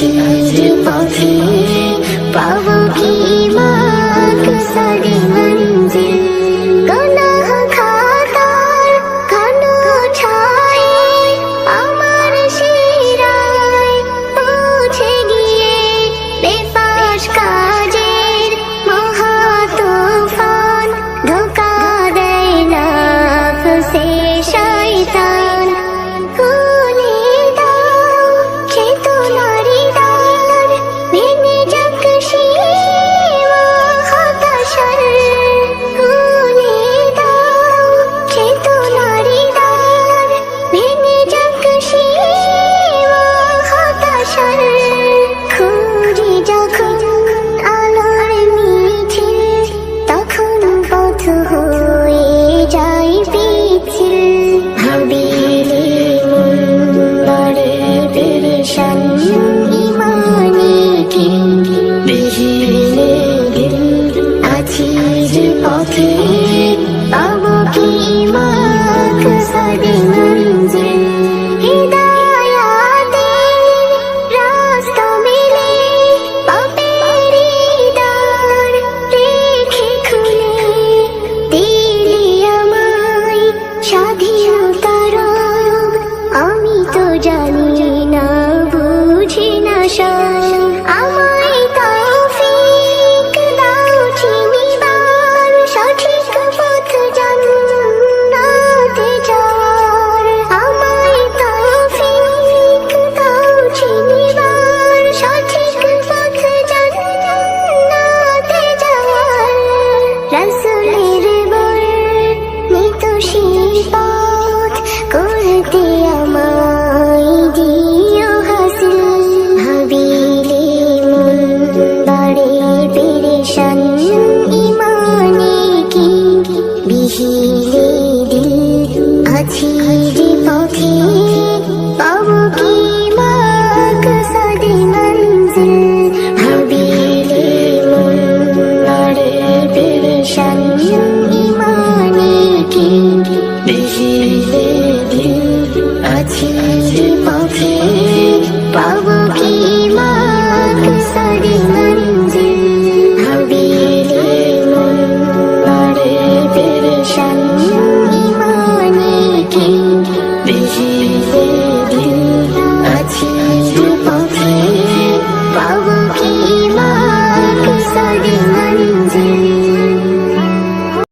আছি পথে পাবো কি মাকসাদ মঞ্জিল গুনাহ খাতার ঘন ছায়ে আমার শিরায় পৌঁছে গিয়ে বেফাস কাজের মহা তুফান ধোঁকা দেয় নফসে শয়তান খুলে দাও চেতনারি দ্বার ভেঙে যাক সীমা হতাশার খুলে দাও চেতনারি দ্বার ভেঙে যাক সীমা হতাশার খুঁজি যখন আলোর মিছিল তখন পথ হয়ে যায় পিছিল ভাবিলে মন বড়ে পেরেশান ইমানে কি বিহিলে দিল আছি যে পথে পাবো কি মাকসাদ মঞ্জিল হিদায়াতের রাস্তা মেলে পাপের দ্বার রেখে খুলে দিলি আমায় স্বাধীনতার রব। আমি তো জানি না বুঝি না সব আমায় তৌফিক দাও চিনিবার সঠিক পথ জান্নাতে যাওয়ার আমায় তৌফিক দাও চিনিবার সঠিক পথ জান্নাতে যাওয়ার রাসূলের বর্ণিত সেই পথ করতে আমায় দিও হাসিল ভাবিলে মন বড়ে পেরেশান ইমানে কি বিহিলে দিল আছি যে পথে পাবো কি মাকসাদ মঞ্জিল ভাবিলে মন বড়ে পেরেশান ইমানে কি বিহিলে দিল আছি যে পথে